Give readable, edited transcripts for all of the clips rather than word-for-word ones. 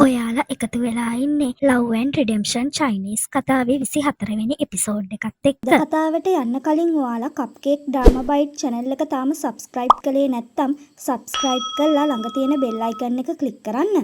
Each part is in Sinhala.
ඔයාලා එකතු වෙලා ඉන්නේ Love and Redemption Chinese කතාවේ 24 වෙනි එපිසෝඩ් එකත් එක්ක. කතාවට යන්න කලින් ඔයාලා Cupcake Drama Bite channel එක තාම subscribe කළේ නැත්නම් subscribe කරලා ළඟ තියෙන bell icon එක click කරන්න.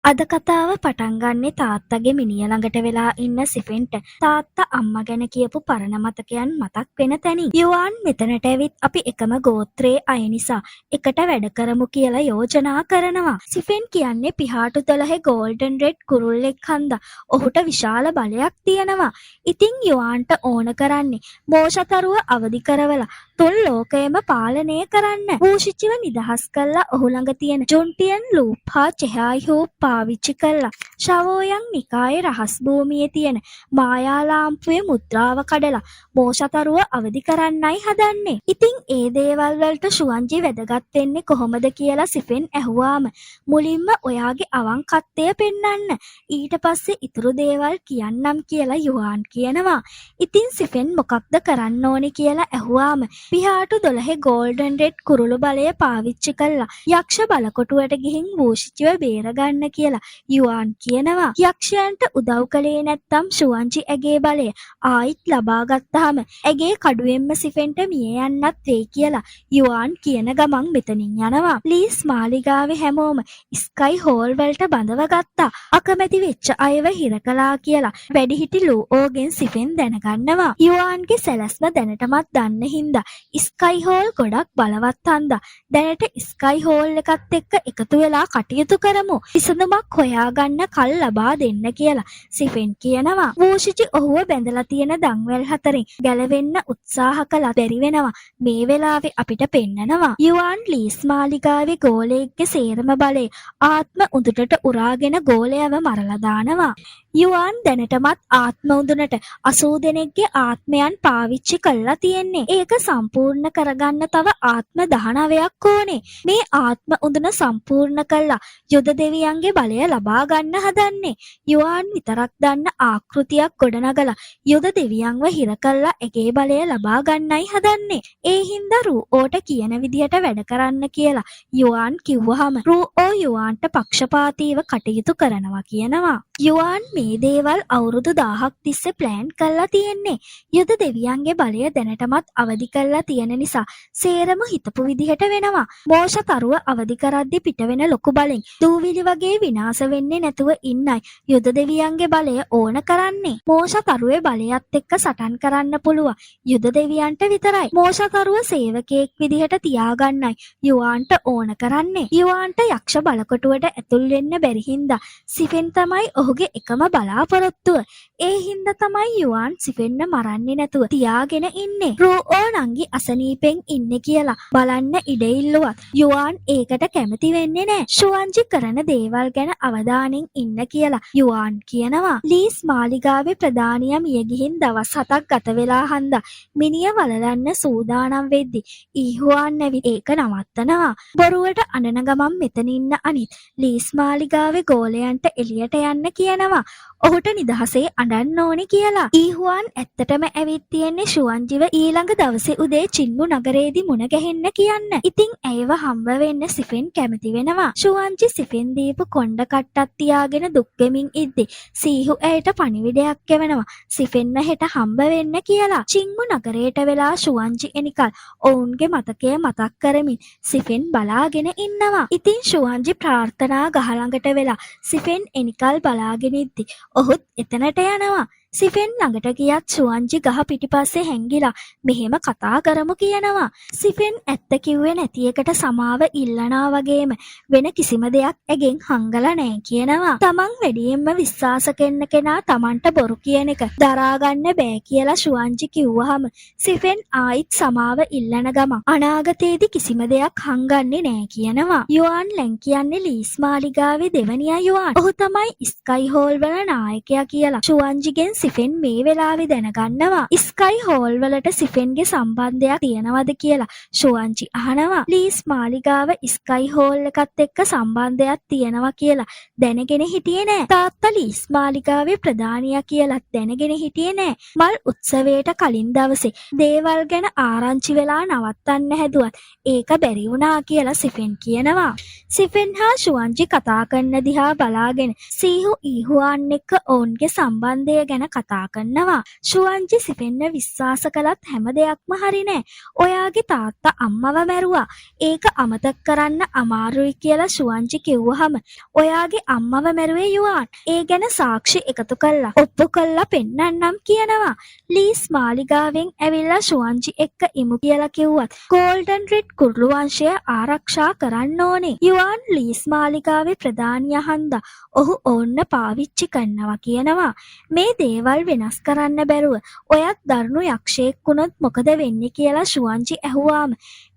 අද කතාව පටන් ගන්නේ තාත්තගේ මිනිහ ළඟට වෙලා ඉන්න සිෆෙන්ට තාත්තා අම්මා ගැන කියපු පරණ මතකයන් මතක් වෙන තැනින් යුවාන් මෙතනට ඇවිත් අපි එකම ගෝත්‍රයේ අය නිසා එකට වැඩ කරමු කියලා යෝජනා කරනවා. සිෆෙන් කියන්නේ පිහාටු 12 ගෝල්ඩන් රෙඩ් කුරුල්ලෙක් හන්දා ඔහුට විශාල බලයක් තියෙනවා. ඉතින් යුවාන්ට ඕන කරන්නේ මෝෂතරුව අවදි කරවලා තුන් ලෝකයම පාලනය කරන්න. වූෂිචිව නිදහස් කළා ඔහු ළඟ තියෙන ජොන්ටියන් ලූප් හා චෙහායි හූප් පාවිච්චි කළා. ශවෝයන් නිකායේ රහස් භූමියේ තියෙන මායා ලාම්පුවේ මුද්‍රාව කඩලා මෝෂතරුව අවදි කරන්නයි හදන්නේ. ඉතින් ඒ දේවල් වලට ශුවන්ජි වැදගත් වෙන්නේ කොහොමද කියලා සිෆෙන් ඇහුවාම මුලින්ම ඔයාගේ අවංකත්වය පෙන්වන්න. ඊට පස්සේ ඉතුරු දේවල් කියන්නම් කියලා යුවාන් කියනවා. ඉතින් සිෆෙන් මොකක්ද කරන්න ඕනේ කියලා ඇහුවාම පිහාටු 12 ගෝල්ඩන් රෙඩ් කුරුළු බලය පාවිච්චි කළා යක්ෂ බලකොටුවට ගිහින් වූෂිචිව බේරගන්න කියලා යුවාන් කියනවා. යක්ෂයන්ට උදව් කළේ නැත්තම් ශුවන්ජි ඇගේ බලය ආයිත් ලබා ගත්තාම ඇගේ කඩුවෙන්ම සිෆෙන්ට මිය යන්නත් වෙයි කියලා යුවාන් කියන ගමන් මෙතනින් යනවා. ලීස් මාලිගාවේ හැමෝම ස්කයි හෝල් වලට බඳව ගත්තා. අකමැති වෙච්ච අයව හිර කළා කියලා වැඩිහිටි ලූஓගෙන් සිෆෙන් දැනගන්නවා. යුවාන්ගේ සැලැස්ම දැනටමත් දන්න හින්දා ස්කයි හෝල් ගොඩක් බලවත් හන්දා දැනට ස්කයි හෝල් එකත් එක්ක එකතු වෙලා කටයුතු කරමු. විසඳුමක් හොයාගන්න කල් ලබා දෙන්න කියලා සිෆෙන් කියනවා. වූෂිචි ඔහුව බැඳලා තියෙන දන්වැල් හතරෙන් ගැලවෙන්න උත්සාහ කළා බැරි වෙනවා. මේ වෙලාවේ අපිට පෙන්නනවා යුවාන් ලීස් මාලිගාවේ ගෝලයෙක්ගේ සේරම බලේ ආත්ම උඳුටට උරාගෙන ගෝලයව මරලා දානවා. යුවාන් දැනටමත් ආත්ම උඳුනට 80 දෙනෙක්ගේ ආත්මයන් පාවිච්චි කරලා තියෙන්නේ. ඒක සම්පූර්ණ කරගන්න තව ආත්ම 19ක් ඕනේ. මේ ආත්ම උඳුන සම්පූර්ණ කළා යුද දෙවියන්ගේ බලය ලබා ගන්න හදන්නේ. යුවාන් විතරක් දන්න ආකෘතියක් ගොඩනගලා යුද දෙවියන්ව හිර කළා ඒකේ බලය ලබා ගන්නයි හදන්නේ. ඒ හින්දා රූഓට කියන විදිහට වැඩ කරන්න කියලා යුවාන් කිව්වහම රූஓ යුවාන්ට පක්ෂපාතීව කටයුතු කරනවා කියනවා. යුවාන් මේ දේවල් අවුරුදු 1000ක් තිස්සේ ප්ලෑන් කරලා තියෙන්නේ. යුද දෙවියන්ගේ බලය දැනටමත් අවදි කරලා තියෙන නිසා සේරම හිතපු විදිහට වෙනවා. මෝෂතරුව අවදි කරද්දි පිට වෙන ලොකු බලෙන් දූවිලි වගේ විනාශ වෙන්නේ නැතුව ඉන්නයි යුද දෙවියන්ගේ බලය ඕන කරන්නේ. මෝෂතරුවේ බලයත් එක්ක සටන් කරන්න පුළුවන් යුද දෙවියන්ට විතරයි. මෝෂතරුව සේවකයෙක් විදිහට තියාගන්නයි යුවාන්ට ඕන කරන්නේ. යුවාන්ට යක්ෂ බලකොටුවට ඇතුල් වෙන්න බැරි හින්දා සිෆෙන් තමයි ඔහුගේ එකම බලාපොරොත්තුව. ඒ හින්දා තමයි යුවාන් සිෆෙන්න මරන්නේ නැතුව තියාගෙන ඉන්නේ. රූஓ නංගි අසනීපෙන් ඉන්නේ කියලා බලන්න ඉඩ ඉල්ලුවත් යුවාන් ඒකට කැමති වෙන්නේ නැහැ. ශුවන්ජි කරන දේවල් ගැන අවධානයෙන් ඉන්න කියලා යුවාන් කියනවා. ලීස් මාලිගාවේ ප්‍රධානියා මිය ගිහින් දවස් 7ක් ගත වෙලා හන්දා මිනිය වලලන්න සූදානම් වෙද්දි ඊහුවාන් නැවිත් ඒක නවත්තනවා. බොරුවට අනන ගමන් මෙතන ඉන්න අනිත් ලීස් මාලිගාවේ ගෝලයන්ට එළියට යන්න කියනවා. ඔහුට නිදහසේ අඬන්න ඕනේ කියලා. ඊහුවාන් ඇත්තටම ඇවිත් තියෙන්නේ ශුවන්ජිව ඊළඟ දවසේ උදේ චින්නු නගරයේදී මුණ ගැහෙන්න කියන්න. ඉතින් ඇයව හම්බ වෙන්න සිෆෙන් කැමති වෙනවා. ශුවන්ජි සිෆෙන් දීපු කොණ්ඩ කට්ටක් තියාගෙන දුක් වෙමින් ඉද්දි සීහු ඇයට පණිවිඩයක් එවනවා. සිෆෙන්න හෙට හම්බ වෙන්න කියලා. චින්මු නගරයට වෙලා ශුවන්ජි එනිකල් ඔවුන්ගේ මතකය මතක් කරමින් සිෆෙන් බලාගෙන ඉන්නවා. ඉතින් ශුවන්ජි ප්‍රාර්ථනා ගහ ළඟට වෙලා සිෆෙන් එනිකල් බලාගෙන ඉද්දි ඔහුත් එතනට යනවා. සිෆෙන් ළඟට ගියත් ශුවන්ජි ගහ පිටිපස්සේ හැංගිලා මෙහෙම කතා කරමු කියනවා. සිෆෙන් ඇත්ත කිව්වේ නැති එකට සමාව ඉල්ලනවා වගේම වෙන කිසිම දෙයක් ඇගෙන් හංගලා නැහැ කියනවා. තමන් වැඩියෙන්ම විශ්වාස කරන කෙනා තමන්ට බොරු කියන එක දරා ගන්න බෑ කියලා ශුවන්ජි කිව්වහම සිෆෙන් ආයිත් සමාව ඉල්ලන ගම අනාගතයේදී කිසිම දෙයක් හංගන්නේ නැහැ කියනවා. යුවාන් ලැන් කියන්නේ ලීස් මාලිගාවේ දෙවනියා යුවාන්. ඔහු තමයි ස්කයි හෝල් වල නායකයා කියලා ශුවන්ජිගෙන් සිෆෙන් මේ වෙලාවේ දැනගන්නවා ස්කයි හෝල් වලට සිෆෙන්ගේ සම්බන්ධයක් තියෙනවද කියලා. ෂුවන්ජි අහනවා ලීස් මාලිගාව ස්කයි හෝල් එකත් එක්ක සම්බන්ධයක් තියෙනවා කියලා දැනගෙන හිටියේ නෑ. තාත්තා ලීස් මාලිගාවේ ප්‍රධානියා කියලාත් දැනගෙන හිටියේ නෑ. මල් උත්සවයට කලින් දවසේ දේවල් ගැන ආරංචි වෙලා නවත්තන්න හැදුවත් ඒක බැරි වුණා කියලා සිෆෙන් කියනවා. සිෆෙන් හා ෂුවන්ජි කතා කරන දිහා බලාගෙන සීහු ඊහුවාන් එක්ක ඔවුන්ගේ සම්බන්ධය ගැන කතා කරනවා. ෂුවන්ජි සිෆෙන්ව විශ්වාස කළත් හැම දෙයක්ම හරි නෑ. ඔයාගේ තාත්තා අම්මව මැරුවා. ඒක අමතක කරන්න අමාරුයි කියලා ෂුවන්ජි කිව්වහම ඔයාගේ අම්මව මැරුවේ යුවාන්. ඒ ගැන සාක්ෂි එකතු කළා ඔප්පු කළා පෙන්නන්නම් කියනවා. ලීස් මාලිගාවෙන් ඇවිල්ලා ෂුවන්ජි එක්ක ඉමු කියලා කිව්වත් ගෝල්ඩන් රෙඩ් කුරුළු වංශය ආරක්ෂා කරන්න ඕනේ. යුවාන් ලීස් මාලිගාවේ ප්‍රධානියා හන්දා ඔහු ඕන්න පාවිච්චි කරනවා කියනවා. මේ දේවල් වෙනස් කරන්න බැරුව ඔයත් දරුණු යක්ෂයෙක් වුණොත් මොකද වෙන්නේ කියලා ෂුවන්ජි ඇහුවාම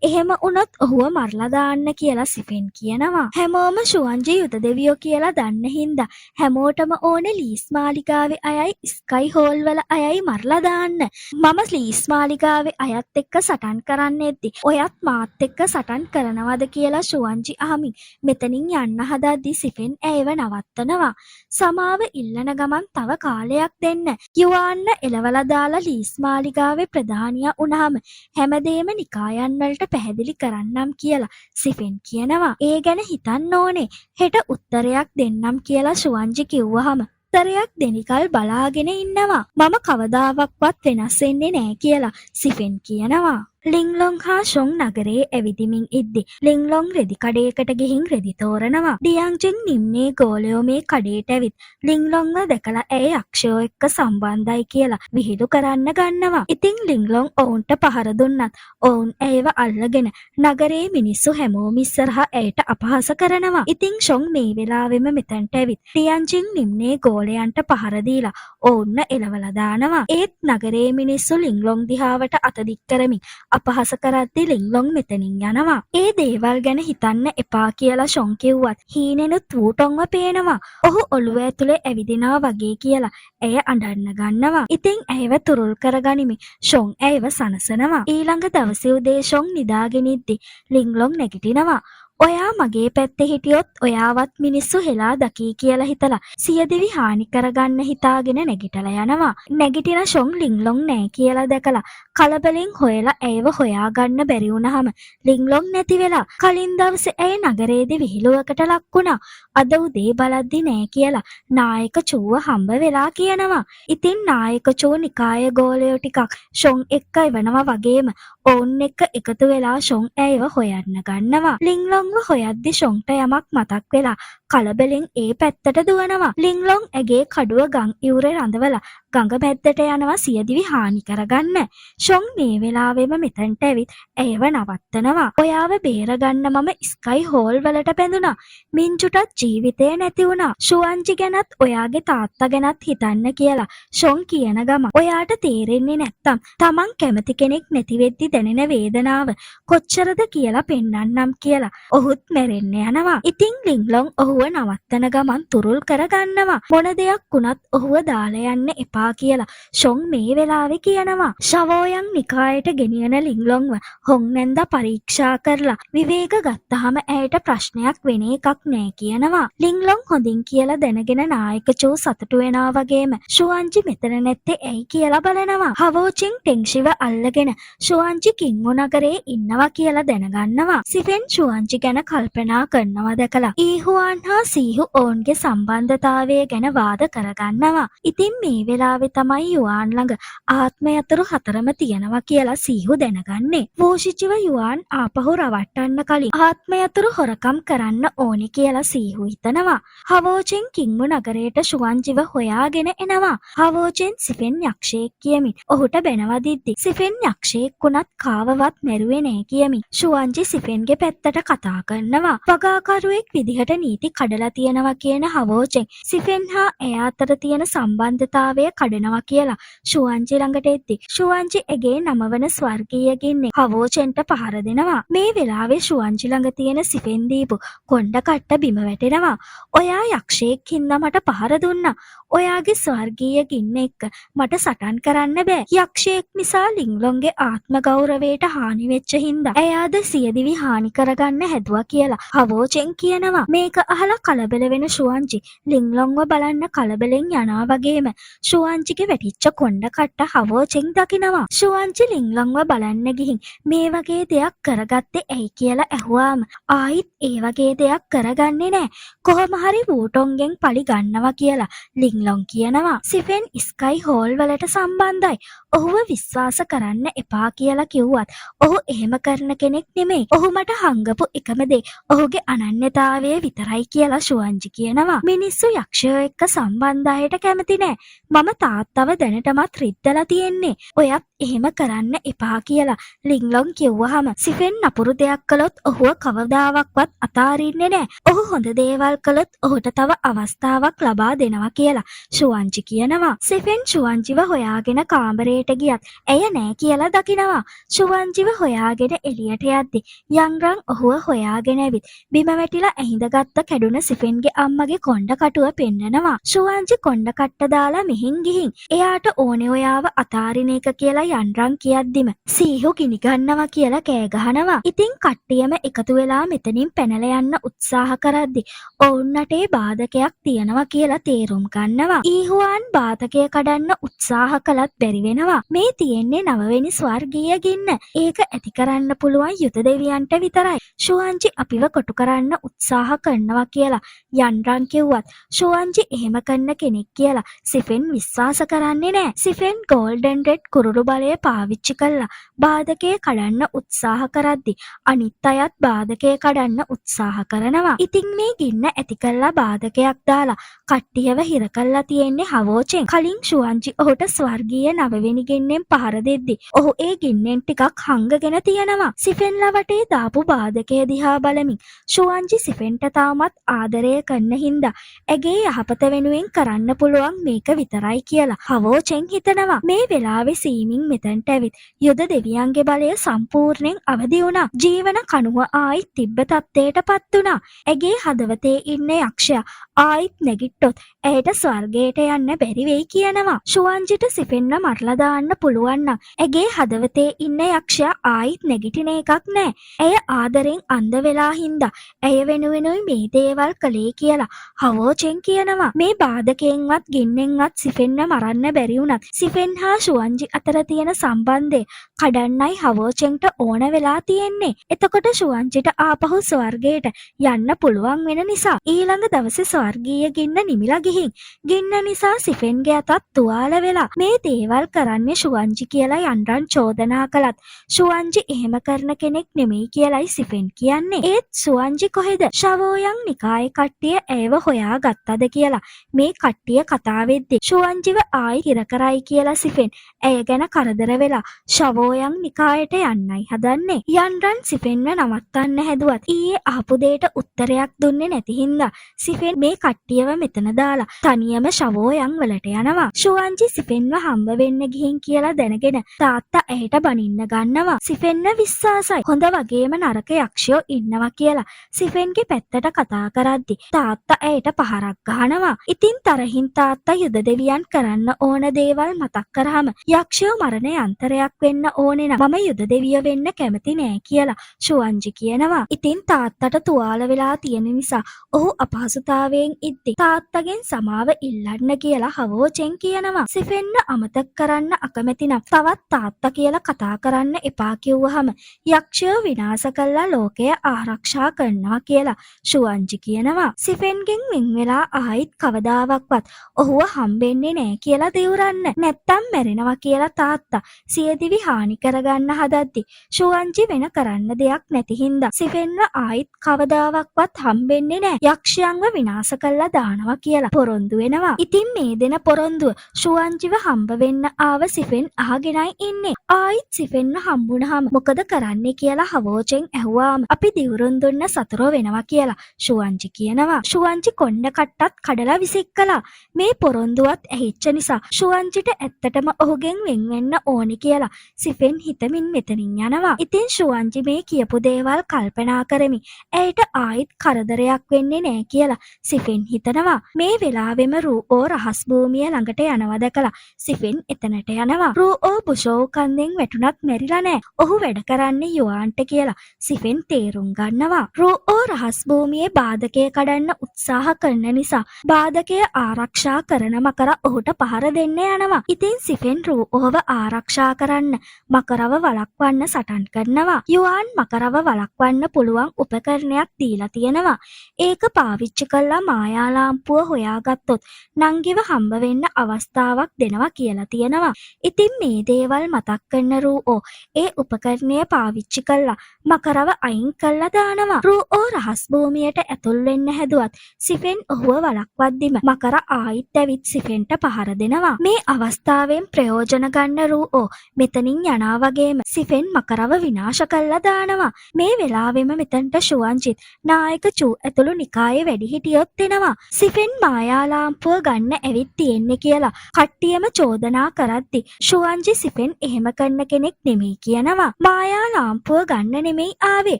එහෙම වුණොත් ඔහුව මරලා දාන්න කියලා සිෆෙන් කියනවා. හැමෝම ෂුවන්ජි යුද දෙවියෝ කියලා දන්න හින්දා හැමෝටම ඕනේ ලීස් මාලිගාවේ අයයි ස්කයි හෝල් වල අයයි මරලා දාන්න. මම ලීස් මාලිගාවේ අයත් එක්ක සටන් කරන්නෙද්දි ඔයත් මාත් එක්ක සටන් කරනවද කියලා ෂුවන්ජි අහමින් මෙතනින් යන්න හදද්දි සිෆෙන් ඇයව නවත්තනවා. සමාව ඉල්ලන ගමන් තව කාලයක් දෙන්න. යුවාන්න එලවලා දාලා ලීස් මාලිගාවේ ප්‍රධානියා වුණාම හැමදේම නිකායන් වලට පැහැදිලි කරන්නම් කියලා සිෆෙන් කියනවා. ඒ ගැන හිතන්න ඕනේ. හෙට උත්තරයක් දෙන්නම් කියලා ෂුවන්ජි කිව්වහම උත්තරයක් දෙනිකල් බලාගෙන ඉන්නවා. මම කවදාවක්වත් වෙනස් වෙන්නේ නෑ කියලා සිෆෙන් කියනවා. ලිංලොං හා ෂොං නගරේ ඇවිදිමින් ඉද්දි ලිංලොං රෙදි කඩේකට ගිහින් රෙදි තෝරනවා. ඩියංජින් නිම්නේ ගෝලයෝ මේ කඩේට ඇවිත් ලිංලොංව දැකලා ඇය යක්ෂයෝ එක්ක සම්බන්ධයි කියලා විහිළු කරන්න ගන්නවා. ඉතින් ලිංලොං ඔවුන්ට පහර දුන්නත් ඔවුන් ඇයව අල්ලගෙන නගරේ මිනිස්සු හැමෝම ඉස්සරහා ඇයට අපහාස කරනවා. ඉතින් ෂොං මේ වෙලාවෙම මෙතනට ඇවිත් ඩියංජින් නිම්නේ ගෝලයන්ට පහර දීලා ඔවුන්ව එලවලා දානවා. ඒත් නගරේ මිනිස්සු ලිංලොං දිහාවට අත දික් කරමින් අපහාස කරද්දි ලිංලොං මෙතනින් යනවා. ඒ දේවල් ගැන හිතන්න එපා කියලා ෂොං කිව්වත් හීනෙනුත් වූටොන්ව පේනවා. ඔහු ඔළුව ඇතුලේ ඇවිදිනවා වගේ කියලා ඇය අඬන්න ගන්නවා. ඉතින් ඇයව තුරුල් කරගනිමින් ෂොං ඇයව සනසනවා. ඊළඟ දවසේ උදේ ෂොං නිදාගෙන ඉද්දි ලිංලොං නැගිටිනවා. ඔයා මගේ පැත්තේ හිටියොත් ඔයාවත් මිනිස්සු හෙලා දකී කියලා හිතලා සියදිවි හානි කරගන්න හිතාගෙන නැගිටලා යනවා. නැගිටින ෂොං ලිංලොං නෑ කියලා දැකලා කලබලෙන් හොයලා ඇයව හොයාගන්න බැරි වුණාම ලිංලොං නැති වෙලා කලින් දවසේ ඇය නගරයේදී විහිළුවකට ලක් වුණා. අද උදේ බලද්දි නෑ කියලා නායක චූව හම්බ වෙලා කියනවා. ඉතින් නායක චූ නිකාය ගෝලයෝ ටිකක් ෂොං එක්ක එවනවා වගේම ඔවුන් එක්ක එකතු වෙලා ෂොං ඇයව හොයන්න ගන්නවා. ලිංලොං හොයද්දි ෂොංට යමක් මතක් වෙලා කලබලෙන් ඒ පැත්තට දුවනවා. ලිංලොං ඇගේ කඩුව ගම් ඉවුරේ රඳවලා ගඟ මැද්දට යනවා සියදිවි හානි කරගන්න. ෂොං මේ වෙලාවෙම මෙතනට ඇවිත් ඇයව නවත්තනවා. ඔයාව බේරගන්න මම ස්කයි හෝල් වලට බැඳුනා. මින්ජුටත් ජීවිතේ නැති වුණා. ෂුවන්ජි ගැනත් ඔයාගේ තාත්තා ගැනත් හිතන්න කියලා ෂොං කියන ගම ඔයාට තේරෙන්නේ නැත්තම් තමන් කැමති කෙනෙක් නැති වෙද්දි දැනෙන වේදනාව කොච්චරද කියලා පෙන්නන්නම් කියලා ඔහුත් මැරෙන්න යනවා. ඉතින් ලිංලොං ඔහුව නවත්තන ගමන් තුරුල් කරගන්නවා. මොන දෙයක් වුණත් ඔහුව දාලා යන්න එපා කියලා ෂොං මේ වෙලාවේ කියනවා. ෂවෝයන් නිකායට ගෙනියන ලිංලොංව හොංනැන්දා පරීක්ෂා කරලා විවේක ගත්තාම ඇයට ප්‍රශ්නයක් වෙන එකක් නෑ කියනවා. ලිංලොං හොඳින් කියලා දැනගෙන නායක චෝ සතුටු වෙනවා වගේම ෂුවන්ජි මෙතන නැත්තේ ඇයි කියලා බලනවා. හවෝචින් ටෙන්ෂිව අල්ලගෙන ෂුවන්ජි කින්ගු නගරේ ඉන්නවා කියලා දැනගන්නවා. සිෆෙන් ෂුවන්ජි ගැන කල්පනා කරනවා දැකලා ඊහුවාන් හා සීහු ඔවුන්ගේ සම්බන්ධතාවය ගැන වාද කරගන්නවා. ඉතින් මේ වෙලාවේ තමයි යුවාන් ළඟ ආත්මය අතුරු හතරම තියෙනවා කියලා සීහු දැනගන්නේ. වෝෂිචිව යුවාන් ආපහු රවට්ටන්න කලින් ආත්මය අතුරු හොරකම් කරන්න ඕනි කියලා සීහු හිතනවා. හවෝචෙන් කින්ගු නගරයට ෂුවන්ජිව හොයාගෙන එනවා. හවෝචෙන් සිෆෙන් යක්ෂයෙක් කියමින් ඔහුට බැනවදිද්දි සිෆෙන් යක්ෂයෙක් වුණත් කාවවත් මැරුවේ නෑ කියමින් ෂුවන්ජි සිෆෙන්ගේ පැත්තට කතා කරනවා. වගාකරුවෙක් විදිහට නීති කඩලා තියෙනවා කියන හවෝචෙන් සිෆෙන් හා එයා අතර තියෙන සම්බන්ධතාවය කඩනවා කියලා ෂුවන්ජි ළඟට එද්දි ෂුවන්ජි ඇගේ නමවන ස්වර්ගීය ගින්නෙන් හවෝචෙන්ට පහර දෙනවා. මේ වෙලාවේ ශුවන්ජි ළඟ තියෙන සිෆෙන් දීපු කොණ්ඩ කට්ට බිම වැටෙනවා. ඔයා යක්ෂයෙක් හින්දා මට පහර දුන්නා. ඔයාගේ ස්වර්ගීය ගින්න එක්ක මට සටන් කරන්න බෑ. යක්ෂයෙක් නිසා ලින්ග්ලොන්ගේ ආත්ම ගෞරවයට හානි වෙච්ච හින්දා එයාද සියදිවි හානි කරගන්න හැදුවා කියලා හවෝචෙන් කියනවා. මේක අහලා කලබල වෙන ශුවන්ජි ලින්ග්ලොන්ව බලන්න කලබලෙන් යනවා වගේම ශුවන්ජිගේ වැටිච්ච කොණ්ඩ කට්ට හවෝචෙන් දකිනවා. ශුවන්ජි ලින්ග්ලොන්ව බලන්න ගිහින් මේ වගේ දෙයක් කරගත්තේ ඇයි කියලා ඇහුවාම ආයිත් ඒ වගේ දෙයක් කරගන්නේ නෑ. කොහොම හරි වූටොන්ගෙන් පලි ගන්නවා කියලා ලින්ග්ලොන් කියනවා. සිෆෙන් ස්කයි හෝල් වලට සම්බන්ධයි. ඔහුව විශ්වාස කරන්න එපා කියලා කිව්වත් ඔහු එහෙම කරන කෙනෙක් නෙමෙයි. ඔහු මට හංගපු එකම දේ ඔහුගේ අනන්‍යතාවය විතරයි කියලා ශුවන්ජි කියනවා. මිනිස්සු යක්ෂයෝ එක්ක සම්බන්ධයට කැමති නෑ. මම තාත්තව දැනටමත් රිද්දලා තියෙන්නේ. ඔයත් එහෙම කරන්න එපා කියලා ලින්ග්ලොන් කිව්වහම සිෆෙන් නපුරු දෙයක් කළොත් ඔහුව කවදාවක්වත් අතාරින්නේ නෑ. ඔහු හොඳ දේවල් කළොත් ඔහුට තව අවස්ථාවක් ලබා දෙනවා කියලා ශුවන්ජි කියනවා. සිෆෙන් ශුවන්ජිව හොයාගෙන කාමරයට ගියත් ඇය නෑ කියලා දකිනවා. ශුවන්ජිව හොයාගෙන එළියට යද්දි යන්රන් ඔහුව හොයාගෙන ඇවිත් බිම වැටිලා ඇහිඳගත්ත කැඩුන සිෆෙන්ගේ අම්මගේ කොණ්ඩ කටුව පෙන්නනවා. ශුවන්ජි කොණ්ඩ කට්ට දාලා මෙහින් ගිහින් එයාට ඕනේ ඔයාව අතාරින එක කියලා යන්රන් කියද්දිම සීහු ගිනි ගන්නවා කියලා කෑ ගහනවා. ඉතින් කට්ටියම එකතු වෙලා මෙතනින් පැනලා යන්න උත්සාහ කරද්දි ඔවුන්ටේ බාධකයක් තියෙනවා කියලා තේරුම් ගන්නවා. ඊහුවාන් බාධකය කඩන්න උත්සාහ කළත් බැරි වෙනවා. මේ තියෙන්නේ 9 වෙනි ස්වර්ගීය ගින්න. ඒක ඇති කරන්න පුළුවන් යුද දෙවියන්ට විතරයි. ශුවන්ජි අපිව කොටු කරන්න උත්සාහ කරනවා කියලා යන්රන් කිව්වත් ශුවන්ජි එහෙම කරන කෙනෙක් කියලා සිෆෙන් විශ්වාස කරන්නේ නෑ. සිෆෙන් ගෝල්ඩන් රෙඩ් කුරුළු බලය පාවිච්චි කළා බාධකය කඩන්න උත්සාහ කරද්දි අනිත් අයත් බාධකය කඩන්න උත්සාහ කරනවා. ඉතින් මේ ගින්න ඇති කළා බාධකයක් දාලා කට්ටියව හිර කළා තියෙන්නේ හවෝචෙන්. කලින් ශුවන්ජි ඔහුට ස්වර්ගීය 9 වෙනි ගින්නෙන් පහර දෙද්දි ඔහු ඒ ගින්නෙන් ටිකක් හංගගෙන තියෙනවා. සිෆෙන් ලවටේ දාපු බාධකය දිහා බලමින් ශුවන්ජි සිෆෙන්ට තාමත් ආදරය කරන හින්දා ඇගේ යහපත වෙනුවෙන් කරන්න පුළුවන් මේක විතරයි කියලා හවෝචෙන් හිතනවා. මේ වෙලාවේ සීමින් මෙතනට ඇවිත් යුද දෙවියන්ගේ බලය සම්පූර්ණයෙන් අවදි වුණා. ජීවන කණුව ආයිත් තිබ්බ තත්ත්වයටපත් වුණා. ඇගේ හදවතේ ඉන්න යක්ෂයා ආයිත් නැගිට්ටොත් ඇයට ස්වර්ගයට යන්න බැරි වෙයි කියනවා. ශුවන්ජිට සිෆෙන්ව මරලා දාන්න පුළුවන් නම් ඇගේ හදවතේ ඉන්න යක්ෂයා ආයිත් නැගිටින එකක් නෑ. ඇය ආදරෙන් අන්ධ වෙලා හින්දා ඇය වෙනුවෙනුයි මේ දේවල් කළේ කියලා හවෝචෙන් කියනවා. මේ බාධකයෙන්වත් ගින්නෙන්වත් සිෆෙන්ව මරන්න බැරි වුණත් සිෆෙන් හා ශුවන්ජි අතර තියෙන සම්බන්ධය කඩන්නයි හවෝචෙන්ට ඕන වෙලා තියෙන්නේ. එතකොට ශුවන්ජිට ආපහු ස්වර්ගයට යන්න පුළුවන් වෙන නිසා ඊළඟ දවසේ ස්වර්ගීය ගින්න නිමිලා ගිහින් ගින්න නිසා සිෆෙන්ගේ අතත් තුවාල වෙලා මේ දේවල් කරන්නේ ශුවන්ජි කියලා යන්රන් චෝදනා කළත් ශුවන්ජි එහෙම කරන කෙනෙක් නෙමෙයි කියලයි සිෆෙන් කියන්නේ. ඒත් ශුවන්ජි කොහෙද ශවෝයන් නිකායේ කට්ටිය ඇයව හොයා ගත්තද කියලා මේ කට්ටිය කතා වෙද්දි ශුවන්ජිව ආයි හිර කරයි කියලා සිෆෙන් ඇය ගැන කරදර වෙලා ශවෝයන් නිකායට යන්නයි හදන්නේ. යන්රන් සිෆෙන්ව නවත්තන්න හැදුවත් ඊයේ අහපු දෙයට උත්තරයක් දුන්නේ නැති හින්දා සිෆෙන් මේ කට්ටියව මෙතන දාලා තනියම ශවෝයන් වලට යනවා. ශුවන්ජි සිෆෙන්ව හම්බ වෙන්න ගිහින් කියලා දැනගෙන තාත්තා ඇයට බනින්න ගන්නවා. සිෆෙන්ව විශ්වාසයි හොඳ වගේම නරක යක්ෂයෝ ඉන්නවා කියලා සිෆෙන්ගේ පැත්තට කතා කරද්දි තාත්තා ඇයට පහරක් ගහනවා. ඉතින් තරහින් තාත්තා යුද දෙවියන් කරන්න ඕන දේවල් මතක් කරාම යක්ෂයෝ මරණ යන්ත්‍රයක් වෙන්න ඕනේ නම් මම යුද දෙවිය වෙන්න කැමති නෑ කියලා ශුවන්ජි කියනවා. ඉතින් තාත්තට තුවාල වෙලා තියෙන නිසා ඔහු අපහසුතාවයෙන් ඉද්දි තාත්තගෙන් සමාව ඉල්ලන්න කියලා හවෝචෙන් කියනවා. සිෆෙන්න අමතක කරන්න අකමැති නම් තවත් තාත්තා කියලා කතා කරන්න එපා කිව්වහම යක්ෂයෝ විනාශ කළා ලෝකය ආරක්ෂා කරනවා කියලා ශුවන්ජි කියනවා. සිෆෙන්ගෙන් වෙන් වෙලා ආයිත් කවදාවක්වත් ඔහුව හම්බෙන්නේ නෑ කියලා දිවුරන්න නැත්තම් මැරෙනවා කියලා තාත්තා සියදිවි හානි කරගන්න හදද්දි ශුවන්ජි වෙන කරන්න දෙයක් නැති හින්දා සිෆෙන්ව ආයිත් කවදාවක්වත් හම්බෙන්නේ නෑ. යක්ෂයන්ව විනාශ කළා දානවා කියලා පොරොන්දු වෙනවා. ඉතින් මේ දෙන පොරොන්දුව ශුවන්ජිව හම්බ වෙන්න ආව සිෆෙන් අහගෙනයි ඉන්නේ. ආයිත් සිෆෙන්ව හම්බුනහම මොකද කරන්නේ කියලා හවෝචෙන් ඇහුවාම අපි දිවුරුන් දුන්න සතරෝ වෙනවා කියලා ශුවන්ජි කියනවා. ශුවන්ජි කොණ්ඩ කට්ටත් කඩලා විසික් කළා. මේ පොරොන්දුවත් ඇහිච්ච නිසා ශුවන්ජිට ඇත්තටම ඔහුගෙන් වෙන් වෙන්න ඕනි කියලා සිෆෙන් හිතමින් මෙතනින් යනවා. ඉතින් ෂුවන්ජි මේ කියපු දේවල් කල්පනා කරමින් ඇයට ආයිත් කරදරයක් වෙන්නේ නෑ කියලා සිෆෙන් හිතනවා. මේ වෙලාවෙම රූஓ රහස් භූමිය ළඟට යනවා දැකලා සිෆෙන් එතනට යනවා. රූஓ බුෂෝ කන්දෙන් වැටුණත් මැරිලා නෑ. ඔහු වැඩ කරන්නේ යුආන්ට කියලා සිෆෙන් තේරුම් ගන්නවා. රූஓ රහස් භූමියේ බාධකය කඩන්න උත්සාහ කරන නිසා බාධකය ආරක්ෂා කරන මකර ඔහුට පහර දෙන්න යනවා. ඉතින් සිෆෙන් රූఓව ආරක්ෂා කරන්න මකරව වළක්වන්න සටන් කරනවා. යුආන් මකරව වළක්වන්න පුළුවන් උපකරණයක් දීලා තියෙනවා. ඒක පාවිච්චි කරලා මායා ලාම්පුව හොයාගත්තොත් නංගිව හම්බ වෙන්න අවස්ථාවක් දෙනවා කියලා තියෙනවා. ඉතින් මේ දේවල් මතක් කරන රූஓ ඒ උපකරණය පාවිච්චි කරලා මකරව අයින් කරලා දානවා. රූஓ රහස් භූමියට ඇතුල් වෙන්න හැදුවත් සිෆෙන් ඔහුව වළක්වද්දිම මකර ආයිත් ඇවිත් සිෆෙන්ට පහර දෙනවා. මේ අවස්ථාවෙන් ප්‍රයෝජන ගන්න රූஓ මෙතනින් යනා වගේම සිෆෙන් මකරව විනාශ කරලා දානවා. මේ වෙලාවෙම මෙතනට ෂුවන්ජිත් නායක චූ ඇතුළු නිකායේ වැඩිහිටියොත් එනවා. සිෆෙන් මායා ලාම්පුව ගන්න ඇවිත් තියෙන්නේ කියලා කට්ටියම චෝදනා කරද්දි ෂුවන්ජි සිෆෙන් එහෙම කරන කෙනෙක් නෙමෙයි කියනවා. මායා ලාම්පුව ගන්න නෙමෙයි ආවේ,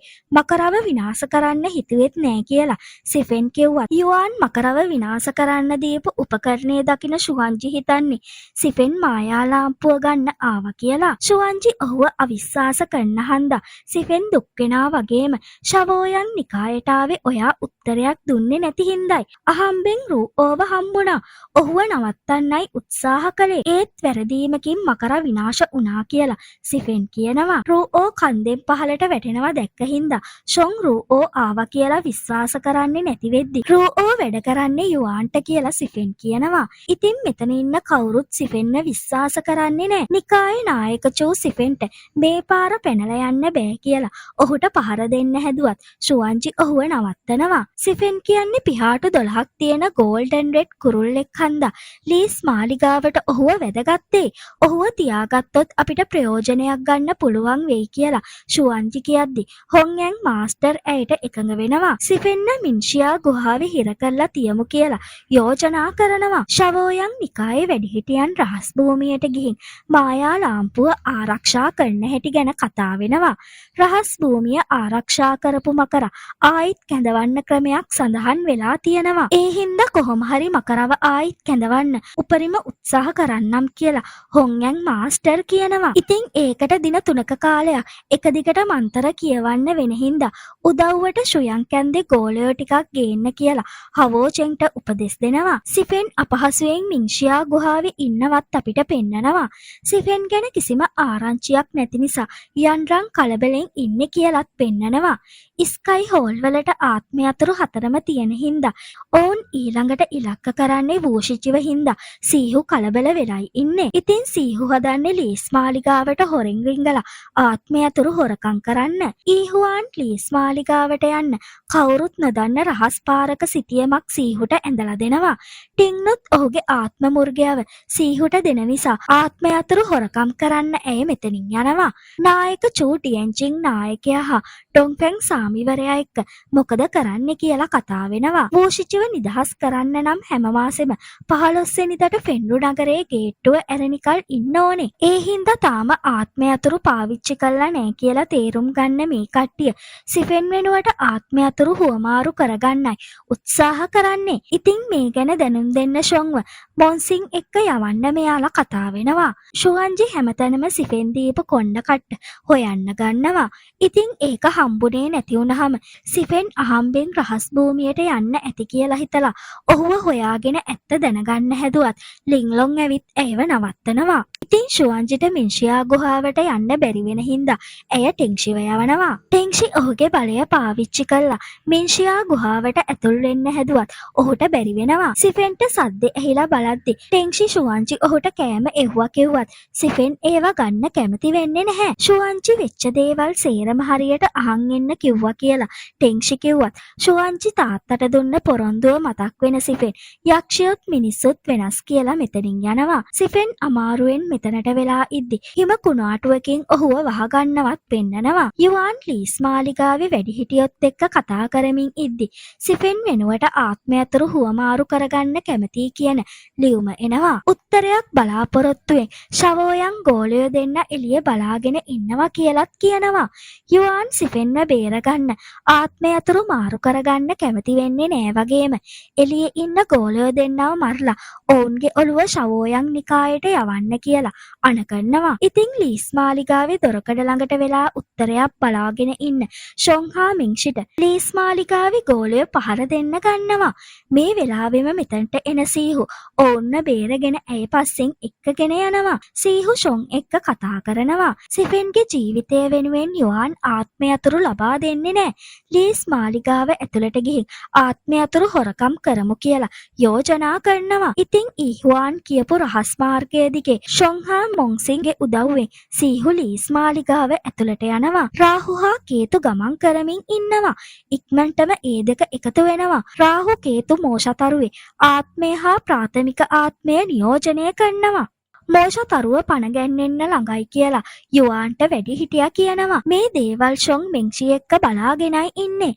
මකරව විනාශ කරන්න හිතුවෙත් නෑ කියලා සිෆෙන් කිව්වත් යුආන් මකරව විනාශ කරන්න දීපු උපකරණය දකින ෂුවන්ජි හිතන්නේ සිෆෙන් මායා ලාම්පුව ගන්න ආවා කියලා. ෂුවන්ජි ඔහුව අවිශ්වාස කරන හන්දා සිෆෙන් දුක් වෙනා වගේම ෂවෝයන් නිකායට ආවේ ඔයා උත්තරයක් දුන්නේ නැති හින්දයි. අහම්බෙන් රූஓව හම්බුණා. ඔහුව නවත්තන්නයි උත්සාහ කළේ. ඒත් වැරදීමකින් මකර විනාශ වුණා කියලා සිෆෙන් කියනවා. රූஓ කන්දෙන් පහලට වැටෙනවා දැක්ක හින්දා ෂොන් රූஓ ආවා කියලා විශ්වාස කරන්නේ නැති වෙද්දි රූஓ වැඩ කරන්නේ යුආන්ට කියලා සිෆෙන් කියනවා. ඉතින් මෙතන ඉන්න කවුරුත් සිෆෙන්ව විශ්වාස කරන්නේ නැහැ. නිකායේ නායක චෝ සිෆෙන්ට මේ පාර පැනලා යන්න බෑ කියලා ඔහුට පහර දෙන්න හැදුවත් ෂුවන්ජි ඔහුව නවත්තනවා. සිෆෙන් කියන්නේ පිහාටු 12ක් තියෙන ගෝල්ඩන් රෙඩ් කුරුල්ලෙක් හන්දා ලීස් මාලිගාවට ඔහුව වැදගත්තේ. ඔහුව තියාගත්තොත් අපිට ප්‍රයෝජනයක් ගන්න පුළුවන් වෙයි කියලා ෂුවන්ජි කියද්දි හොන්යන් මාස්ටර් ඇයට එකඟ වෙනවා. සිෆෙන්න මින්ෂියා ගුහාවේ හිර කරලා තියමු කියලා යෝජනා කරනවා. ෂවෝයන් නිකායේ වැඩිහිටියන් රහස් භූමියට ගිහින් මායා ලාම්පුව ආරක්ෂා කරන හැටි ගැන කතා වෙනවා. රහස් භූමිය ආරක්ෂා කරපු මකර ආයිත් කැඳවන්න ක්‍රමයක් සඳහන් වෙලා තියෙනවා. ඒ හින්දා කොහොම හරි මකරව ආයිත් කැඳවන්න උපරිම උත්සාහ කරන්නම් කියලා හොන්යන් මාස්ටර් කියනවා. ඉතින් ඒකට දින 3ක කාලයක් එක දිගට මන්තර කියවන්න වෙන හින්දා උදව්වට ෂුයන් කැන්දේ ගෝලයෝ ටිකක් ගේන්න කියලා හවෝචෙන්ට උපදෙස් දෙනවා. සිෆෙන් අපහසුයෙන් මින්ෂියා ගුහාවේ ඉන්නවත් අපිට පෙන්නනවා. සිෆෙන් ගැන කිසිම ආරංචියක් නැති නිසා යන්රන් කලබලෙන් ඉන්නේ කියලත් පෙන්නනවා. ස්කයි හෝල් වලට ආත්මය අතුරු 4ම තියෙන හින්දා ඔවුන් ඊළඟට ඉලක්ක කරන්නේ වූෂිචිව හින්දා සීහු කලබල වෙලයි ඉන්නේ. ඉතින් සීහු හදන්නේ ලීස් මාලිගාවට හොරෙන් රිංගලා ආත්මය අතුරු හොරකම් කරන්න. ඊහුවාන් ලීස් මාලිගාවට යන්න කවුරුත් නොදන්න රහස් පාරක සිටියමක් සීහුට ඇඳලා දෙනවා. ටින්නුත් ඔහුගේ ආත්ම මුර්ගයව සීහුට දෙන නිසා ආත්මය අතුරු හොරකම් කරන්න ඇය මෙතනින් යනවා. නායක චූ ටියන්චින් නායකයා හා ඩොන්ෆෙන් සාමිවරයා එක්ක මොකද කරන්න කියලා කතා වෙනවා. වූෂිචිව නිදහස් කරන්න නම් හැම මාසෙම 15 වෙනිදාට ෆෙන්රු නගරයේ ගේට්ටුව ඇරනිකල් ඉන්න ඕනේ. ඒ හින්දා තාම ආත්මය අතුරු පාවිච්චි කරලා නැහැ කියලා තේරුම් ගන්න මේ කට්ටිය සිෆෙන් වෙනුවට ආත්මය අතුරු හුවමාරු කරගන්නයි උත්සාහ කරන්නේ. ඉතින් මේ ගැන දැනුම් දෙන්න ෂොන්ව මොන්සින් එක්ක යවන්න මෙයාලා කතා වෙනවා. ෂුවන්ජි හැමතැනම සිෆෙන් දීපු කොණ්ඩ කට්ට හොයන්න ගන්නවා. ඉතින් ඒක හම්බුනේ නැති වුනහම සිෆෙන් අහම්බෙන් රහස් භූමියට යන්න ඇති කියලා හිතලා ඔහුව හොයාගෙන ඇත්ත දැනගන්න හැදුවත් ලින්ලොන් ඇවිත් ඇයව නවත්තනවා. ඉතින් ෂුවන්ජිට මින්ෂියා ගුහාවට යන්න බැරි වෙන හින්දා ඇය ටෙන්ෂිව යවනවා. ටෙන්ෂි ඔහුගේ බලය පාවිච්චි කරලා මින්ෂියා ගුහාවට ඇතුල් වෙන්න හැදුවත් ඔහුට බැරි වෙනවා. සිෆෙන්ට සද්දේ ඇහිලා බලද්දි ටෙන්ෂි ෂුවන්ජි ඔහුට කෑම එව්වා කිව්වත් සිෆෙන් ඒව ගන්න කැමති වෙන්නේ නැහැ. ෂුවන්ජි වෙච්ච දේවල් සේරම හරියට අහන් එන්න කිව්වා කියලා ටෙන්ෂි කිව්වත් ෂුවන්ජි තාත්තට දුන්න පොරොන්දුව මතක් වෙන සිෆෙන් යක්ෂයොත් මිනිස්සුත් වෙනස් කියලා මෙතනින් යනවා. සිෆෙන් අමාරුවෙන් මෙතනට වෙලා ඉද්දි හිම කුණාටුවකින් ඔහුව වහගන්නවත් පෙන්නනවා. යුආන් ලීස් මාලිගාවේ වැඩිහිටියොත් එක්ක කතා කරමින් ඉද්දි සිෆෙන් වෙනුවට ආත්මය අතුරු හුවමාරු කරගන්න කැමති කියන ලියුම එනවා. උත්තරයක් බලාපොරොත්තුවෙන් ෂවෝයන් ගෝලයෝ දෙන්න එළිය බලාගෙන ඉන්නවා කියලත් කියනවා. යුආන් සිෆෙන්න බේරගන්න ආත්මය අතුරු මාරු කරගන්න කැමති වෙන්නේ නෑ වගේම එළියේ ඉන්න ගෝලයෝ දෙන්නව මරලා ඔවුන්ගේ ඔළුව ෂවෝයන් නිකායට යවන්න කියලා අණගන්නවා. ඉතින් ලීස් මාලිගාවේ දොරකඩ ළඟට වෙලා උත්තරයක් බලාගෙන ඉන්න ෂොන් හා මිංෂිට ලීස් මාලිගාවේ ගෝලයෝ පහර දෙන්න ගන්නවා. මේ වෙලාවෙම මෙතනට එන සීහු ඔවුන්ව බේරගෙන ඇය පස්සෙන් එක්කගෙන යනවා. සීහු ෂොන් එක්ක කතා කරනවා. සිෆෙන්ගේ ජීවිතය වෙනුවෙන් යුආන් ආත්මය අතුරු ලබා දෙන්නේ නෑ. ලීස් මාලිගාව ඇතුළට ගිහින් ආත්මය අතුරු හොරකම් කරමු කියලා යෝජනා කරනවා. ඉතින් ඊහුආන් කියපු රහස් මාර්ගය දිගේ ෂොන් හා මොන්සින්ගේ උදව්වෙන් සීහු ලීස් මාලිගාව ඇතුළට යනවා. රාහු හා කේතු ගමන් කරමින් ඉන්නවා. ඉක්මනටම ඒ දෙක එකතු වෙනවා. රාහු කේතු මෝෂතරුවේ ආත්මය හා ප්‍රාථමික ආත්මය නියෝජනය කරනවා. මෝෂතරුව පණ ගැන්වෙන්න ළඟයි කියලා යුආන්ට වැඩිහිටියා කියනවා. මේ දේවල් ෂොන් මෙන්ෂි එක්ක බලාගෙනයි ඉන්නේ.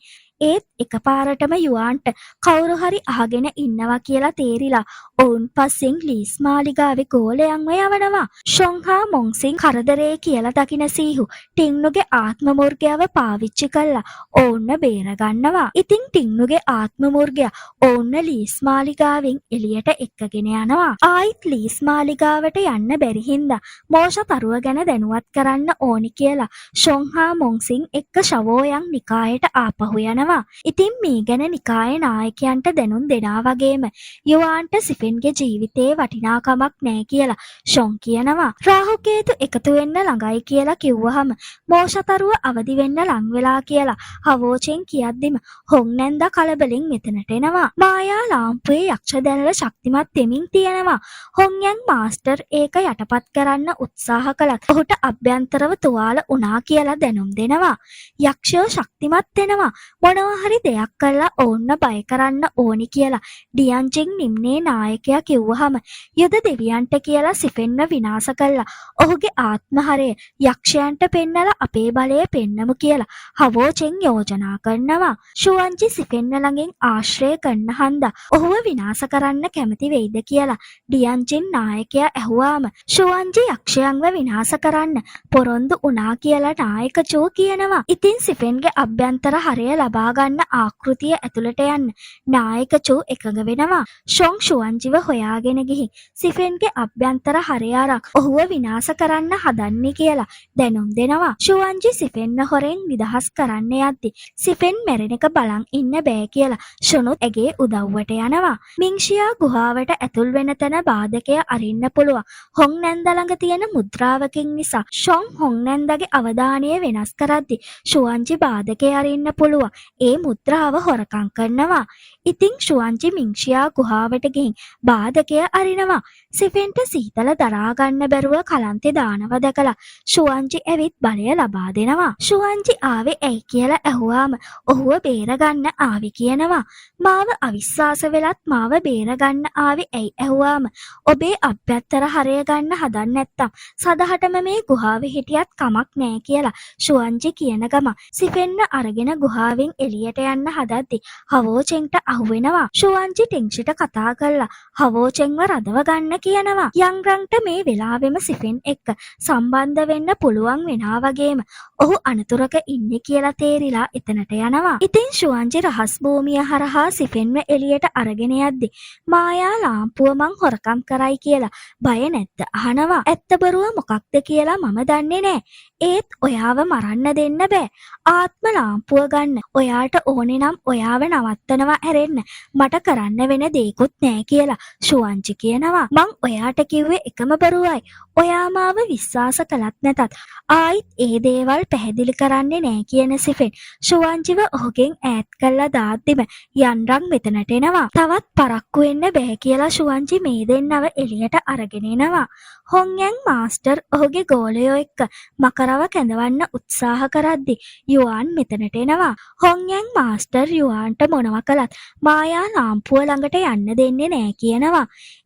ඒත් එකපාරටම යුආන්ට කවුරු හරි අහගෙන ඉන්නවා කියලා තේරිලා ඔවුන් පස්සෙන් ලීස් මාලිගාවේ ගෝලයන්ව යවනවා. ෂොන් හා මොන්සින් කරදරේ කියලා දකින සීහු ටින්නුගේ ආත්ම මුර්ගයව පාවිච්චි කළා ඔවුන්ව බේරගන්නවා. ඉතින් ටින්නුගේ ආත්ම මුර්ගය ඔවුන්ව ලීස් මාලිගාවෙන් එළියට එක්කගෙන යනවා. ආයිත් ලීස් මාලිගාවට යන්න බැරි හින්දා මෝෂතරුව ගැන දැනුවත් කරන්න ඕනි කියලා ෂොන් හා මොන්සින් එක්ක ෂවෝයන් නිකායට ආපහු යනවා. ඉතින් මේ ගැන නිකායේ නායකයන්ට දැනුම් දෙනා වගේම යුආන්ට සිෆෙන්ගේ ජීවිතේ වටිනාකමක් නෑ කියලා ෂොන් කියනවා. රාහු කේතු එකතු වෙන්න ළඟයි කියලා කිව්වහම මෝෂතරුව අවදි වෙන්න ලං වෙලා කියලා හවෝචෙන් කියද්දිම හොංනැන්දා කලබලෙන් මෙතනට එනවා. මායා ලාම්පුවේ යක්ෂ දැනල ශක්තිමත් වෙමින් තියෙනවා. හොංයන් මාස්ටර් ඒක යටපත් කරන්න උත්සාහ කළත් ඔහුට අභ්‍යන්තරව තුවාල වුණා කියලා දැනුම් දෙනවා. යක්ෂයෝ ශක්තිමත් වෙනවා. මොනවා හරි දෙයක් කළා ඔවුන්ව බය කරන්න ඕනි කියලා ඩියන්ජින් නිම්නේ නායකයා කිව්වහම යුද දෙවියන්ට කියලා සිෆෙන්ව විනාශ කළා ඔහුගේ ආත්මහරය යක්ෂයන්ට පෙන්නලා අපේ බලය පෙන්නමු කියලා හවෝචෙන් යෝජනා කරනවා. ෂුවන්ජි සිෆෙන්ව ළඟින් ආශ්‍රය කරන හන්දා ඔහුව විනාශ කරන්න කැමති වෙයිද කියලා ඩියන්ජින් නායකයා ඇහුවාම ෂුවන්ජි යක්ෂයන්ව විනාශ කරන්න පොරොන්දු වුණා කියලා නායක චෝ කියනවා. ඉතින් සිෆෙන්ගේ අභ්‍යන්තර හරය ලබා ගන්න ආකෘතිය ඇතුළට යන්න නායක චෝ එකඟ වෙනවා. ෂොන් ෂුවන්ජිව හොයාගෙන ගිහින් සිෆෙන්ගේ අභ්‍යන්තර හරය අරන් ඔහුව විනාශ කරන්න හදන්නේ කියලා දැනුම් දෙනවා. ෂුවන්ජි සිෆෙන්ව හොරෙන් නිදහස් කරන්න යද්දි සිෆෙන් මැරෙන එක බලන් ඉන්න බෑ කියලා ෂොනුත් ඇගේ උදව්වට යනවා. මිංෂියා ගුහාවට ඇතුල් වෙන තැන බාධකය අරින්න පුළුවන් හොංනැන්ද ළඟ තියෙන මුද්‍රාවකින් නිසා ෂොන් හොංනැන්දගේ අවධානය වෙනස් කරද්දි ෂුවන්ජි බාධකය අරින්න පුළුවන් ඒ මුද්‍රාව හොරකම් කරනවා. ඉතින් ෂුවන්ජි මිංෂියා ගුහාවට ගිහින් බාධකය අරිනවා. සිෆෙන්ට සීතල දරා ගන්න බැරුව කලන්තේ දානව දැකලා ෂුවන්ජි ඇවිත් බලය ලබා දෙනවා. ෂුවන්ජි ආවේ ඇයි කියලා ඇහුවාම ඔහුව බේරගන්න ආවි කියනවා. මාව අවිශ්වාස වෙලත් මාව බේරගන්න ආවේ ඇයි ඇහුවාම ඔබේ අභ්‍යන්තර හරය ගන්න හදන්න නැත්තම් සදහටම මේ ගුහාවේ හිටියත් කමක් නෑ කියලා ෂුවන්ජි කියන ගම සිෆෙන්න අරගෙන ගුහාවෙන් එළියට යන්න හදද්දි හවෝචෙන්ට අහුවෙනවා. ෂුවන්ජි ටින්ෂිට කතා කරලා හවෝචෙන්ව රදව ගන්න කියනවා. යංරන්ට මේ වෙලාවෙම සිෆෙන් එක්ක සම්බන්ධ වෙන්න පුළුවන් වෙනා වගේම ඔහු අනතුරක ඉන්නේ කියලා තේරිලා එතනට යනවා. ඉතින් ෂුවන්ජි රහස් භූමිය හරහා සිෆෙන්ව එළියට අරගෙන යද්දි මායා ලාම්පුව මං හොරකම් කරයි කියලා බය නැද්ද අහනවා. ඇත්ත බරුව මොකක්ද කියලා මම දන්නේ නෑ. ඒත් ඔයාව මරන්න දෙන්න බෑ. ආත්ම ලාම්පුව ගන්න ඔයාට ඕනේ නම් ඔයාව නවත්තනවා ඇරෙන්න මට කරන්න වෙන දෙයක්වත් නෑ කියලා ෂුවන්ජි කියනවා. මං ඔයාට කිව්වේ එකම බරුවයි. ඔයා මාව විශ්වාස කළත් නැතත් ආයිත් ඒ දේවල් පැහැදිලි කරන්නේ නෑ කියන සිෆෙන් ෂුවන්ජිව ඔහුගෙන් ඈත් කළා දාද්දිම යන්රන් මෙතනට එනවා. තවත් පරක්කු වෙන්න බෑ කියලා ෂුවන්ජි මේ දෙන්නව එළියට අරගෙන එනවා. හොංයන් මාස්ටර් ඔහුගේ ගෝලයෝ එක්ක මකරව කැඳවන්න උත්සාහ කරද්දි යුආන් මෙතනට එනවා. හොංයන් මාස්ටර් යුආන්ට මොනවා කළත් මායා ලාම්පුව ළඟට යන්න දෙන්නේ නෑ කියනවා.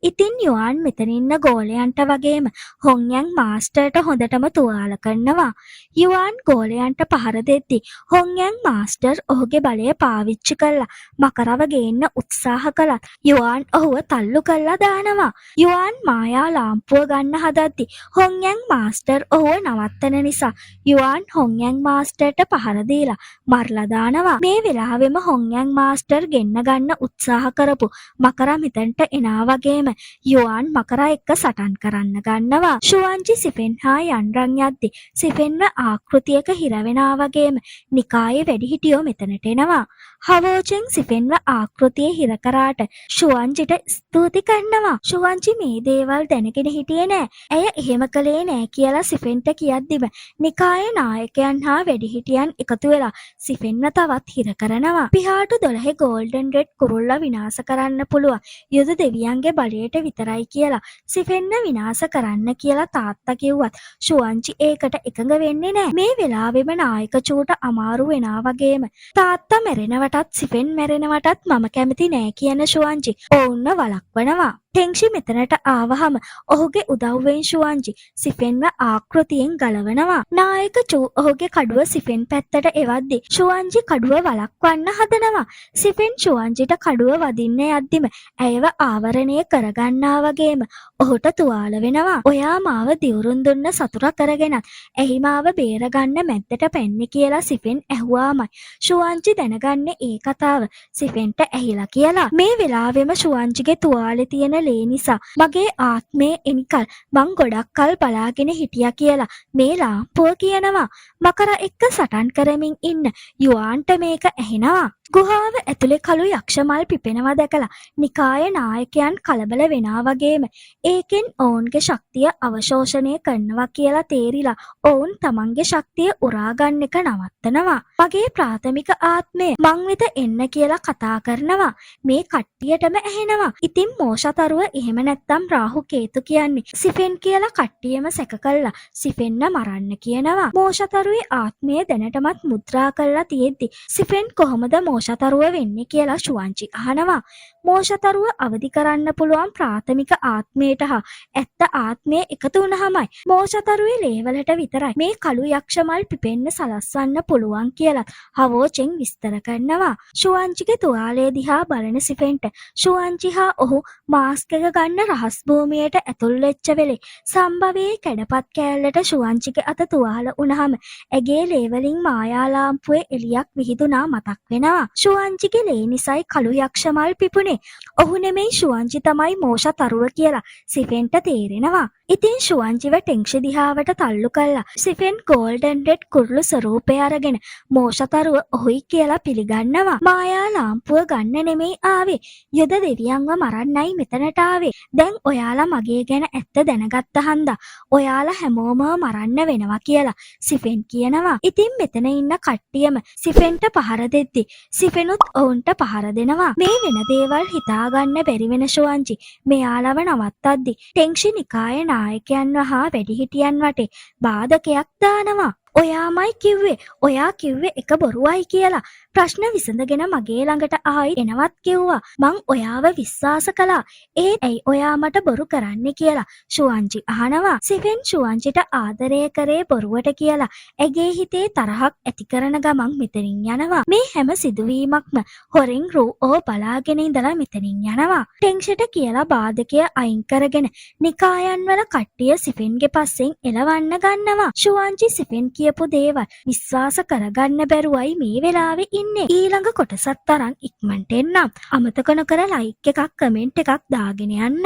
ඉතින් යුආන් මෙතන ඉන්න ගෝලයන්ට වගේම හොංයන් මාස්ටර්ට හොඳටම තුවාල කරනවා. යුආන් ගෝලයන්ට පහර දෙද්දි හොංයන් මාස්ටර් ඔහුගේ බලය පාවිච්චි කරලා මකරව ගේන්න උත්සාහ කළත් යුආන් ඔහුව තල්ලු කරලා දානවා. යුආන් මායා ලාම්පුව ගන්න කරන්න හදද්දි හොන්යන් මාස්ටර් ඔහුව නවත්තන නිසා යුආන් හොන්යන් මාස්ටර්ට පහර දීලා මරලා දානවා. මේ වෙලාවෙම හොන්යන් මාස්ටර් ගෙන්න ගන්න උත්සාහ කරපු මකරා මෙතනට එනා වගේම යුආන් මකරා එක්ක සටන් කරන්න ගන්නවා. ෂුවන්ජි සිෆෙන් හා යන්රන් යද්දි සිෆෙන්ව ආකෘතියක හිරවෙනා වගේම නිකායේ වැඩිහිටියෝ මෙතනට එනවා. හවෝචෙන් සිෆෙන්ව ආකෘතියේ හිර කරාට ෂුවන්ජිට ස්තුති කරනවා. ෂුවන්ජි මේ දේවල් දැනගෙන හිටියේ නෑ. ඇය එහෙම කළේ නෑ කියලා සිෆෙන්ට කියද්දිම නිකායේ නායකයන් හා වැඩිහිටියන් එකතු වෙලා සිෆෙන්ව තවත් හිර කරනවා. පිහාටු 12 ගෝල්ඩන් රෙඩ් කුරුල්ලා විනාශ කරන්න පුළුවන් යුද දෙවියන්ගේ බලයට විතරයි කියලා සිෆෙන්ව විනාශ කරන්න කියලා තාත්තා කිව්වත් ෂුවන්ජි ඒකට එකඟ වෙන්නේ නෑ. මේ වෙලාවෙම නායක චූට අමාරු වෙනා වගේම තාත්තා මැරෙනවටත් සිෆෙන් මැරෙනවටත් මම කැමති නෑ කියන ෂුවන්ජි ඔවුන්ව වළක්වනවා. ටෙන්ෂි මෙතනට ආවහම ඔහුගේ උදව්වෙන් ෂුවන්ජි සිෆෙන්ව ආකෘතියෙන් ගලවනවා. නායක චූ ඔහුගේ කඩුව සිෆෙන් පැත්තට එවද්දි ෂුවන්ජි කඩුව වළක්වන්න හදනවා. සිෆෙන් ෂුවන්ජිට කඩුව වදින්න යද්දිම ඇයව ආවරණය කරගන්නා වගේම ඔහුට තුවාල වෙනවා. ඔයා මාව දිවුරුන් දුන්න සතුර කරගෙනත් ඇහි මාව බේරගන්න මැද්දට පැන්නේ කියලා සිෆෙන් ඇහුවාමයි ෂුවන්ජි දැනගන්නේ ඒ කතාව සිෆෙන්ට ඇහිලා කියලා. මේ වෙලාවෙම ෂුවන්ජිගේ තුවාලේ තියෙන ලේ නිසා මගේ ආත්මේ එනිකල් මං ගොඩක් කල් බලාගෙන හිටියා කියලා මේ ලාම්පුව කියනවා. මකරා එක්ක සටන් කරමින් ඉන්න යුආන්ට මේක ඇහෙනවා. ගුහාව ඇතුලේ කළු යක්ෂමල් පිපෙනවා දැකලා නිකායේ නායකයන් කලබල වෙනා වගේම ඒකෙන් ඔවුන්ගේ ශක්තිය අවශෝෂණය කරනවා කියලා තේරිලා ඔවුන් තමන්ගේ ශක්තිය උරා ගන්න එක නවත්තනවා. මගේ ප්‍රාථමික ආත්මය මං වෙත එන්න කියලා කතා කරනවා. මේ කට්ටියටම ඇහෙනවා. ඉතින් මෝෂතරුව එහෙම නැත්තම් රාහු කේතු කියන්නේ සිෆෙන් කියලා කට්ටියම සැක කළා සිෆෙන්න මරන්න කියනවා. මෝෂතරුවේ ආත්මය දැනටමත් මුද්‍රා කරලා තියෙද්දි සිෆෙන් කොහොමද මෝෂතරුව වෙන්නේ කියලා ෂුවන්ජි අහනවා. මෝෂතරුව අවදි කරන්න පුළුවන් ප්‍රාථමික ආත්මයට හා ඇත්ත ආත්මය එකතු වුණාමයි මෝෂතරුවේ ලේවලට විතරයි මේ කළු යක්ෂමල් පිපෙන්න සලස්වන්න පුළුවන් කියලා හවෝචෙන් විස්තර කරනවා. ෂුවන්ජිගේ තුවාලය දිහා බලන සිෆෙන්ට ෂුවන්ජි හා ඔහු මාස්ක් එක ගන්න රහස් භූමියට ඇතුල් වෙච්ච වෙලේ සම්භවයේ කැඩපත් කෑල්ලට ෂුවන්ජිගේ අත තුවාල වුණාම ඇගේ ලේවලින් මායා ලාම්පුවේ එළියක් විහිදුනා මතක් වෙනවා. ෂුවන්ජිගේ ලේ නිසයි කළු යක්ෂමල් පිපුණේ. ඔහු නෙමෙයි ෂුවන්ජි තමයි මෝෂතරුව කියලා සිෆෙන්ට තේරෙනවා. ඉතින් ෂුවන්ජිව ටෙන්ෂි දිහාවට තල්ලු කළා සිෆෙන් ගෝල්ඩන් රෙඩ් කුරුළු ස්වරූපය අරගෙන මෝෂතරුව ඔහුයි කියලා පිළිගන්නවා. මායා ලාම්පුව ගන්න නෙමෙයි ආවේ යුද දෙවියන්ව මරන්නයි මෙතනට ආවේ. දැන් ඔයාලා මගේ ගැන ඇත්ත දැනගත්ත හන්දා ඔයාලා හැමෝම මරන්න වෙනවා කියලා සිෆෙන් කියනවා. ඉතින් මෙතන ඉන්න කට්ටියම සිෆෙන්ට පහර දෙද්දි සිෆෙනුත් ඔවුන්ට පහර දෙනවා. මේ වෙන දේවල් හිතාගන්න බැරි වෙන ෂුවන්ජි මෙයාලව නවත්තද්දි ටෙන්ෂි නිකායේ නායකයන්ව හා වැඩිහිටියන් වටේ බාධකයක් දානවා. ඔයා කිව්වේ එක බොරුවයි කියලා. ප්‍රශ්න විසඳගෙන මගේ ළඟට ආයි එනවත් කිව්වා. මං ඔයාව විශ්වාස කළා. ඒත් ඇයි ඔයා මට බොරු කරන්නේ කියලා ෂුවන්ජි අහනවා. සිෆෙන් ෂුවන්ජිට ආදරය කරේ බොරුවට කියලා ඇගේ හිතේ තරහක් ඇති කරන ගමන් මෙතනින් යනවා. මේ හැම සිදුවීමක්ම හොරෙන් රූ බලාගෙන ඉඳලා මෙතනින් යනවා. ටෙන්ෂට කියලා බාධකය අයින් කරගෙන නිකායන් වල කට්ටිය සිෆෙන්ගේ පස්සෙන් එලවන්න ගන්නවා. ෂුවන්ජි සිෆෙන් කියපු දේවල් විශ්වාස කරගන්න බැරුවයි මේ වෙලාවේ ඉන්නේ. ඊළඟ කොටසත් තරම් ඉක්මනට එන්නම්. අමතක නොකර ලයික් එකක් කමෙන්ට් එකක් දාගෙන යන්න.